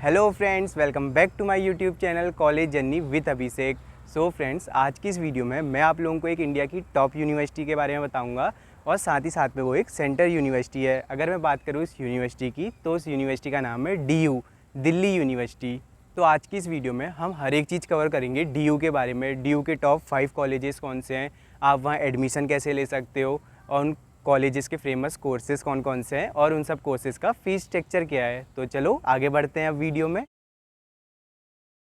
Hello friends, welcome back to my YouTube channel College Journey with Abhishek. So friends, आज की इस video में मैं आप लोगों को एक इंडिया की टॉप यूनिवर्सिटी के बारे में बताऊंगा और साथ ही साथ में वो एक सेंटर यूनिवर्सिटी है। अगर मैं बात करूँ इस यूनिवर्सिटी की तो इस यूनिवर्सिटी का नाम है DU, दिल्ली यूनिवर्सिटी। तो आज की इस वीडियो में हम हर एक चीज़ कवर करेंगे DU के बारे में। DU के टॉप 5 कॉलेजेस कौन से हैं, आप वहाँ एडमिशन कैसे ले सकते हो और उन कॉलेजेस के फेमस कोर्सेज कौन कौन से हैं और उन सब कोर्सेज का फीस स्ट्रक्चर क्या है। तो चलो आगे बढ़ते हैं अब वीडियो में।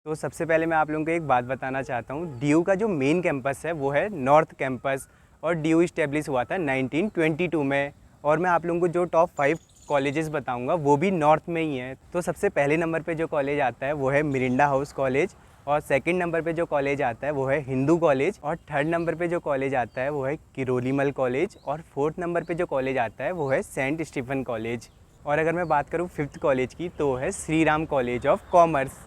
तो सबसे पहले मैं आप लोगों को एक बात बताना चाहता हूँ। DU का जो मेन कैंपस है वो है नॉर्थ कैंपस और DU इस्टेब्लिश हुआ था 1922 में। और मैं आप लोगों को जो टॉप 5 कॉलेजेस बताऊंगा वो भी नॉर्थ में ही हैं। तो सबसे पहले नंबर पे जो कॉलेज आता है वो है मिरिंडा हाउस कॉलेज, और सेकंड नंबर पे जो कॉलेज आता है वो है हिंदू कॉलेज, और थर्ड नंबर पे जो कॉलेज आता है वो है किरोलीमल कॉलेज, और फोर्थ नंबर पे जो कॉलेज आता है वो है सेंट स्टीफन कॉलेज। और अगर मैं बात करूँ फिफ्थ कॉलेज की तो वो है Shri Ram college of commerce.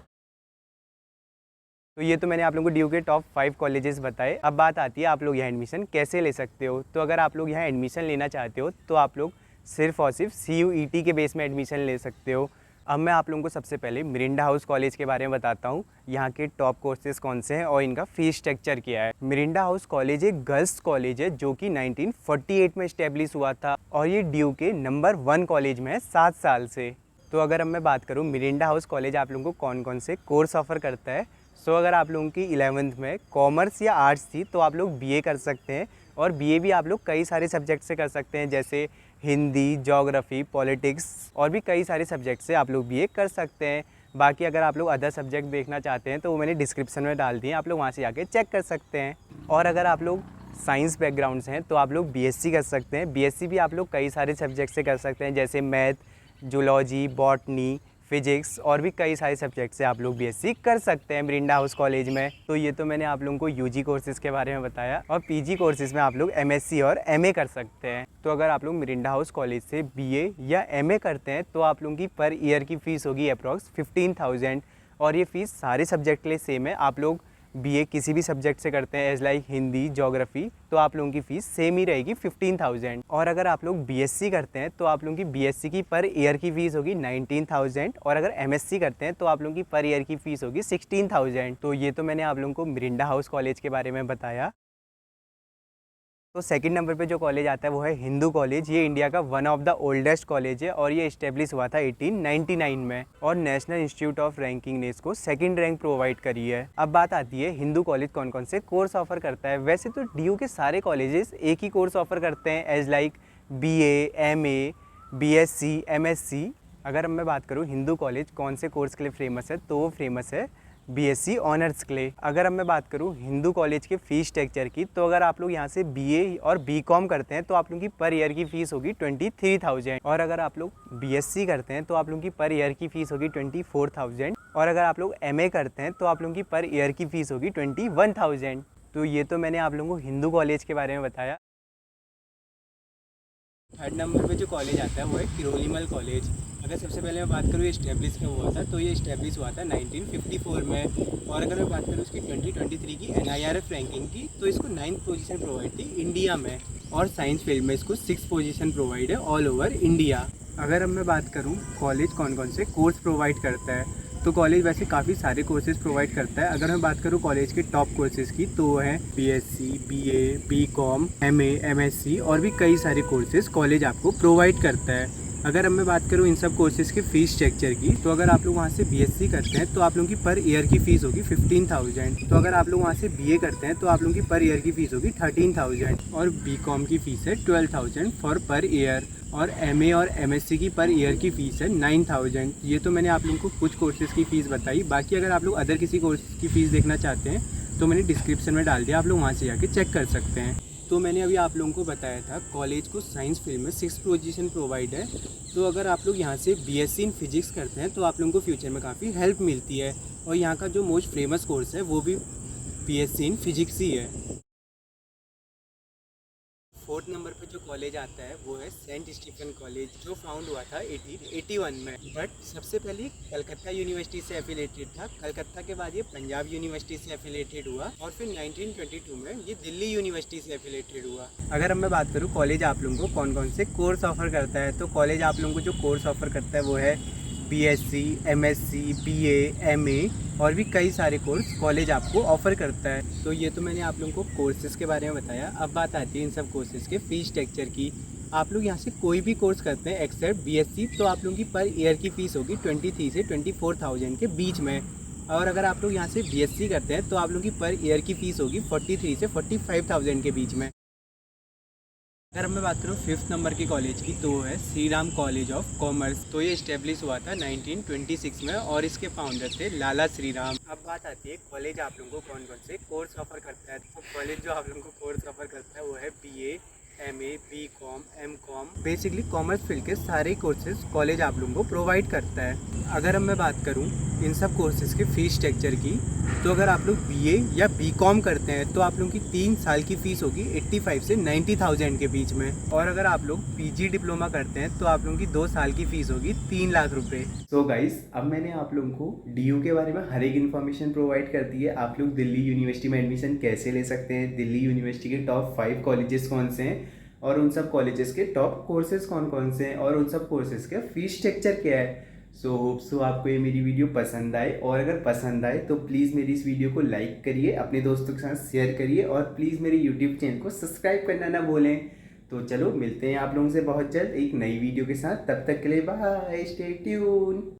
तो ये तो मैंने आप लोगों को DU के टॉप 5 कॉलेजेस बताए। अब बात आती है आप लोग यहाँ एडमिशन कैसे ले सकते हो। तो अगर आप लोग यहाँ एडमिशन लेना चाहते हो तो आप लोग सिर्फ और सिर्फ CUET के बेस में एडमिशन ले सकते हो। अब मैं आप लोगों को सबसे पहले मिरिंडा हाउस कॉलेज के बारे में बताता हूँ, यहाँ के टॉप कोर्सेज कौन से हैं और इनका फीस स्ट्रक्चर क्या है। मिरिंडा हाउस कॉलेज एक गर्ल्स कॉलेज है जो कि 1948 में इस्टेब्लिश हुआ था, और ये DU के नंबर 1 कॉलेज में है 7 साल से। तो अगर अब मैं बात करूँ मिरिंडा हाउस कॉलेज आप लोगों को कौन कौन से कोर्स ऑफर करता है। सो अगर आप लोगों की 11th में कॉमर्स या आर्ट्स थी तो आप लोग BA कर सकते हैं, और BA भी आप लोग कई सारे सब्जेक्ट से कर सकते हैं, जैसे हिंदी, ज्योग्राफी, पॉलिटिक्स और भी कई सारे सब्जेक्ट से आप लोग BA कर सकते हैं। बाकी अगर आप लोग अदर सब्जेक्ट देखना चाहते हैं तो वो मैंने डिस्क्रिप्शन में डाल दिए, आप लोग वहाँ से जाके चेक कर सकते हैं। और अगर आप लोग साइंस बैकग्राउंड से हैं तो आप लोग BSc कर सकते हैं। BSc भी आप लोग कई सारे सब्जेक्ट से कर सकते हैं, जैसे मैथ, जूलॉजी, बॉटनी, फिजिक्स और भी कई सारे सब्जेक्ट से आप लोग BSc कर सकते हैं मिरिंडा हाउस कॉलेज में। तो ये तो मैंने आप लोगों को UG कोर्सेज़ के बारे में बताया, और PG कोर्सेज़ में आप लोग MSc और MA कर सकते हैं। तो अगर आप लोग मिरिंडा हाउस कॉलेज से BA या MA करते हैं तो आप लोगों की पर ईयर की फ़ीस होगी अप्रॉक्स 15,000, और ये फ़ीस सारे सब्जेक्ट के लिए सेम है। आप लोग BA किसी भी सब्जेक्ट से करते हैं एज लाइक हिंदी, ज्योग्राफी, तो आप लोगों की फ़ीस सेम ही रहेगी 15,000। और अगर आप लोग BSc करते हैं तो आप लोगों की BSc की पर ईयर की फ़ीस होगी 19,000, और अगर MSc करते हैं तो आप लोगों की पर ईयर की फ़ीस होगी 16,000। तो ये तो मैंने आप लोगों को मिरिंडा हाउस कॉलेज के बारे में बताया। तो सेकंड नंबर पे जो कॉलेज आता है वो है हिंदू कॉलेज। ये इंडिया का one of the oldest college है, और ये इस्टेब्लिश हुआ था 1899 में, और नेशनल इंस्टीट्यूट ऑफ रैंकिंग ने इसको सेकंड रैंक प्रोवाइड करी है। अब बात आती है हिंदू कॉलेज कौन कौन से कोर्स ऑफर करता है। वैसे तो DU के सारे कॉलेजेस एक ही कोर्स ऑफर करते हैं, as like BA, MA, BSc, MSc। अगर मैं बात करूँ हिंदू कॉलेज कौन से कोर्स के लिए फेमस है तो वो फेमस है BSc ऑनर्स के लिए। अगर अब मैं बात करूँ हिंदू कॉलेज के फ़ीस स्ट्रक्चर की, तो अगर आप लोग यहाँ से BA और BCom करते हैं तो आप लोगों की पर ईयर की फ़ीस होगी 23,000, और अगर आप लोग BSc करते हैं तो आप लोगों की पर ईयर की फ़ीस होगी 24,000, और अगर आप लोग MA करते हैं तो आप लोगों की पर ईयर की फ़ीस होगी 21,000। तो ये तो मैंने आप लोगों को हिंदू कॉलेज के बारे में बताया। थर्ड नंबर पे जो कॉलेज आता है वो है किरोलीमल कॉलेज। अगर सबसे पहले मैं बात करूँ ये इस्टेब्लिश कब हुआ था, तो ये इस्टेब्लिश हुआ था 1954 में। और अगर मैं बात करूँ इसकी 2023 की NIRF रैंकिंग की, तो इसको 9th पोजीशन प्रोवाइड थी इंडिया में, और साइंस फील्ड में इसको 6th पोजीशन प्रोवाइड है ऑल ओवर इंडिया। अगर अब मैं बात करूँ कॉलेज कौन कौन से कोर्स प्रोवाइड करता है, तो कॉलेज वैसे काफ़ी सारे कोर्सेज प्रोवाइड करता है। अगर मैं बात करूँ कॉलेज के टॉप कोर्सेज की तो वो है BSc, BA, BCom, MA, MSc और भी कई सारे कोर्सेज कॉलेज आपको प्रोवाइड करता है। अगर अब मैं बात करूँ इन सब कोर्सेज़ के फ़ीस स्ट्रक्चर की, तो अगर आप लोग वहाँ से BSc करते हैं तो आप लोगों की पर ईयर की फ़ीस होगी 15,000। तो अगर आप लोग वहाँ से BA करते हैं तो आप लोगों की पर ईयर की फ़ीस होगी 13,000, और BCom की फ़ीस है 12,000 फॉर पर ईयर, और MA और MSc की पर ईयर की फ़ीस है 9,000। ये तो मैंने आप लोगों को कुछ कोर्सेज़ की फ़ीस बताई। बाकी अगर आप लोग अदर किसी कोर्स की फ़ीस देखना चाहते हैं तो मैंने डिस्क्रिप्शन में डाल दिया, आप लोग वहाँ से जाके चेक कर सकते हैं। तो मैंने अभी आप लोगों को बताया था कॉलेज को साइंस फील्ड में 6th पोजीशन प्रोवाइड है। तो अगर आप लोग यहाँ से BSc इन फिजिक्स करते हैं तो आप लोगों को फ्यूचर में काफ़ी हेल्प मिलती है, और यहाँ का जो मोस्ट फेमस कोर्स है वो भी BSc इन फिजिक्स ही है। फोर्थ नंबर पे जो कॉलेज आता है वो है सेंट स्टीफन कॉलेज, जो फाउंड हुआ था 1881 में, बट सबसे पहले कलकत्ता यूनिवर्सिटी से एफिलेटेड था। कलकत्ता के बाद ये पंजाब यूनिवर्सिटी से एफिलेटेड हुआ, और फिर 1922 में ये दिल्ली यूनिवर्सिटी से एफिलेटेड हुआ। अगर अब मैं बात करूँ कॉलेज आप लोगों को कौन कौन से कोर्स ऑफर करता है, तो कॉलेज आप लोगों को जो कोर्स ऑफर करता है वो है बीएससी, एमएससी, बीए, एमए और भी कई सारे कोर्स कॉलेज आपको ऑफ़र करता है। तो ये तो मैंने आप लोगों को कोर्सेज़ के बारे में बताया। अब बात आती है इन सब कोर्सेज़ के फ़ीस स्ट्रक्चर की। आप लोग यहाँ से कोई भी कोर्स करते हैं एक्सेप्ट बीएससी, तो आप लोगों की पर ईयर की फ़ीस होगी 23 से 24,000 के बीच में। और अगर आप लोग यहाँ से बीएससी करते हैं तो आप लोगों की पर ईयर की फ़ीस होगी 43 से 45,000 के बीच में। अगर मैं बात करूँ फिफ्थ नंबर की कॉलेज की, तो वो है Shri Ram college of commerce. तो ये इस्टेब्लिश हुआ था 1926 में और इसके फाउंडर थे लाला श्री राम। अब बात आती है कॉलेज आप लोगों को कौन कौन से कोर्स ऑफर करता है। तो कॉलेज जो आप लोगों को कोर्स ऑफर करता है वो है BA, MA, BCom, MCom. Basically commerce field के सारे कोर्सेज कॉलेज आप लोगों को प्रोवाइड करता है। अगर अब मैं बात करूँ इन सब कोर्सेज के फ़ीस स्ट्रक्चर की, तो अगर आप लोग बीए या बीकॉम करते हैं तो आप लोगों की 3 साल की फ़ीस होगी 85 से 90,000 के बीच में। और अगर आप लोग पीजी डिप्लोमा करते हैं तो आप लोगों की 2 साल की फ़ीस होगी 3 लाख रुपए। सो गाइस, अब मैंने आप लोगों को डीयू के बारे में हर एक इन्फॉर्मेशन प्रोवाइड कर दी है। आप लोग दिल्ली यूनिवर्सिटी में एडमिशन कैसे ले सकते हैं, दिल्ली यूनिवर्सिटी के टॉप 5 कॉलेजेस कौन से हैं और उन सब कॉलेजेस के टॉप कोर्सेज कौन कौन से हैं और उन सब कोर्सेज का फीस स्ट्रक्चर क्या है। सो होप सो आपको ये मेरी वीडियो पसंद आए, और अगर पसंद आए तो प्लीज़ मेरी इस वीडियो को लाइक करिए, अपने दोस्तों के साथ शेयर करिए और प्लीज़ मेरे यूट्यूब चैनल को सब्सक्राइब करना ना भूलें। तो चलो मिलते हैं आप लोगों से बहुत जल्द एक नई वीडियो के साथ। तब तक के लिए बाय, स्टे ट्यून।